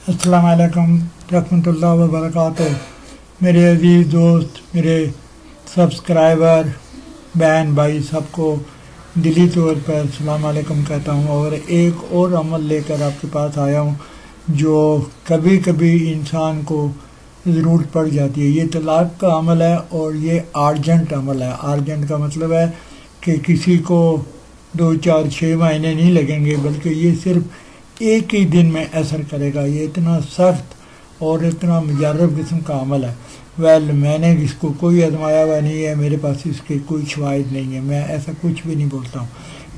अस्सलाम वालेकुम रहमतुल्लाहि व बरकातुहू। मेरे अजीज़ दोस्त, मेरे सब्सक्राइबर, बहन भाई, सबको दिली तौर पर अस्सलाम वालेकुम कहता हूँ। और एक और अमल लेकर आपके पास आया हूँ जो कभी कभी इंसान को ज़रूरत पड़ जाती है। ये तलाक का अमल है और ये अर्जेंट अमल है। अर्जेंट का मतलब है कि किसी को 2, 4, 6 महीने नहीं लगेंगे, बल्कि ये सिर्फ एक ही दिन में असर करेगा। ये इतना सख्त और इतना मुजर्रब किस्म का अमल है। मैंने इसको कोई आजमाया हुआ नहीं है, मेरे पास इसके कोई शवाहिद नहीं है, मैं ऐसा कुछ भी नहीं बोलता हूँ।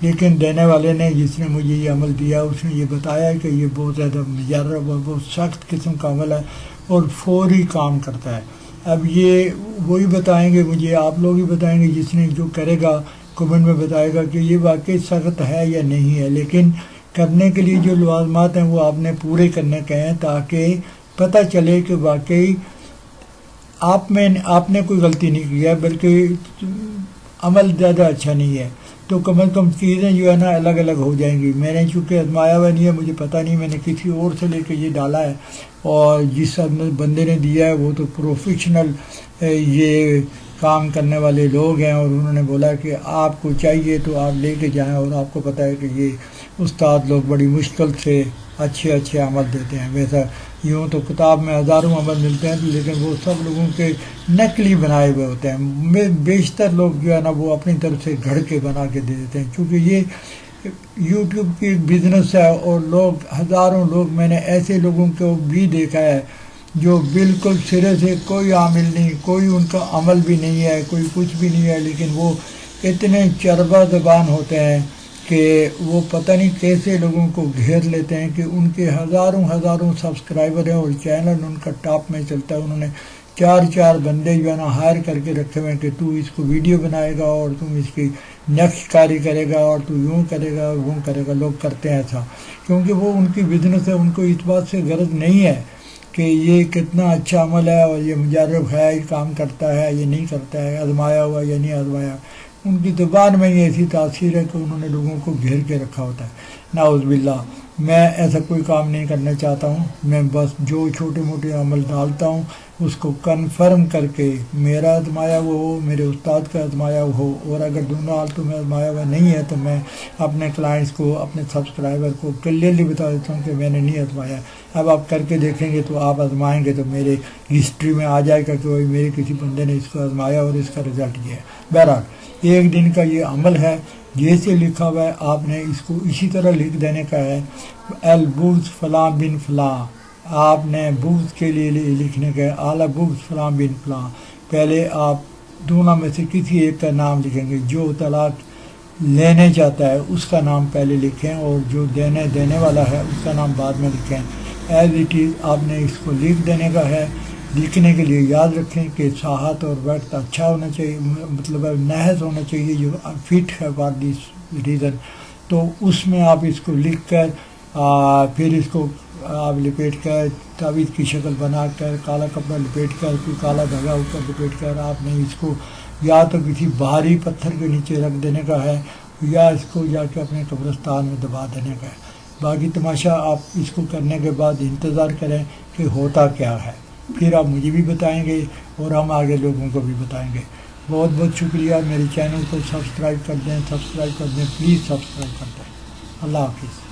लेकिन देने वाले ने, जिसने मुझे ये अमल दिया, उसने ये बताया कि ये बहुत ज़्यादा मुजर्रब और बहुत सख्त किस्म का अमल है और फौरी काम करता है। अब ये वही बताएंगे मुझे, आप लोग ही बताएंगे, जिसने जो करेगा कमेंट में बताएगा कि ये वाकई सख्त है या नहीं है। लेकिन करने के लिए जो लवाज़मात हैं वो आपने पूरे करने के हैं, ताकि पता चले कि वाकई आपने कोई गलती नहीं की है, बल्कि अमल ज़्यादा अच्छा नहीं है। तो कम अज़ कम चीज़ें जो है ना अलग अलग हो जाएंगी। मैंने चूँकि आजमाया हुआ नहीं है, मुझे पता नहीं, मैंने किसी और से लेकर ये डाला है, और जिस बंदे ने दिया है वो तो प्रोफेशनल ये काम करने वाले लोग हैं, और उन्होंने बोला कि आपको चाहिए तो आप लेके जाएं। और आपको पता है कि ये उस्ताद लोग बड़ी मुश्किल से अच्छे अमल देते हैं। वैसा यूँ तो किताब में हज़ारों अमल मिलते हैं, लेकिन वो सब लोगों के नकली बनाए हुए होते हैं। बेशतर लोग जो है ना वो अपनी तरफ से घड़ के बना के दे देते हैं, क्योंकि ये यूट्यूब की एक बिज़नेस है। और लोग, हज़ारों लोग, मैंने ऐसे लोगों को भी देखा है जो बिल्कुल सिरे से कोई आमिल नहीं, कोई उनका अमल भी नहीं है, कोई कुछ भी नहीं है, लेकिन वो इतने चरबा ज़बान होते हैं कि वो पता नहीं कैसे लोगों को घेर लेते हैं कि उनके हज़ारों सब्सक्राइबर हैं और चैनल उनका टॉप में चलता है। उन्होंने 4 बंदे जो है ना हायर करके रखे हुए हैं कि तू इसको वीडियो बनाएगा और तुम इसकी नक्शकारी करेगा और तू यूँ करेगा और वो करेगा। लोग करते हैं ऐसा क्योंकि वो उनकी बिजनेस है। उनको इस बात से गरज नहीं है कि ये कितना अच्छा अमल है और ये मुजर्रब है, ये काम करता है, ये नहीं करता है, आजमाया हुआ या नहीं आजमाया। उनकी ज़ुबान में ही ऐसी तासीर है कि उन्होंने लोगों को घेर के रखा होता है। नाउज़ुबिल्लाह, मैं ऐसा कोई काम नहीं करना चाहता हूँ। मैं बस जो छोटे मोटे अमल डालता हूँ उसको कन्फर्म करके मेरा आजमाया हुआ हो, मेरे उस्ताद का आजमाया हुआ हो, और अगर दोनों हालतों में आजमाया हुआ नहीं है तो मैं अपने क्लाइंट्स को, अपने सब्सक्राइबर को क्लियरली बता देता हूँ कि मैंने नहीं आजमाया। अब आप करके देखेंगे तो आप आजमाएंगे तो मेरे हिस्ट्री में आ जाएगा कि भाई मेरे किसी बंदे ने इसको आजमाया और इसका रिज़ल्ट ये है। बहरहाल एक दिन का ये अमल है, जैसे लिखा हुआ है आपने इसको इसी तरह लिख देने का है। अल बुग़्ज़ फ़लाँ बिन फ़लाँ, आपने बुग़्ज़ के लिए लिखने का है आला बुग़्ज़ फ़लाँ बिन फ़लाँ। पहले आप दोनों में से किसी एक का नाम लिखेंगे। जो तलाक लेने चाहता है उसका नाम पहले लिखें, और जो देने वाला है उसका नाम बाद में लिखें। एज़ इट इज़ आपने इसको लिख देने का है। लिखने के लिए याद रखें कि साहत और वक्त अच्छा होना चाहिए, मतलब नहज होना चाहिए जो फिट है फॉर दिस रीज़न। तो उसमें आप इसको लिख कर फिर इसको आप लपेट कर तावीज़ की शक्ल बना कर काला कपड़ा लपेट कर फिर काला धागा ऊपर लपेट कर आपने इसको या तो किसी भारी पत्थर के नीचे रख देने का है या इसको जाके अपने कब्रिस्तान में दबा देने का है। बाकी तमाशा आप इसको करने के बाद इंतज़ार करें कि होता क्या है, फिर आप मुझे भी बताएंगे और हम आगे लोगों को भी बताएंगे। बहुत बहुत शुक्रिया। मेरे चैनल को सब्सक्राइब कर दें, प्लीज़ सब्सक्राइब कर दें। अल्लाह हाफिज़।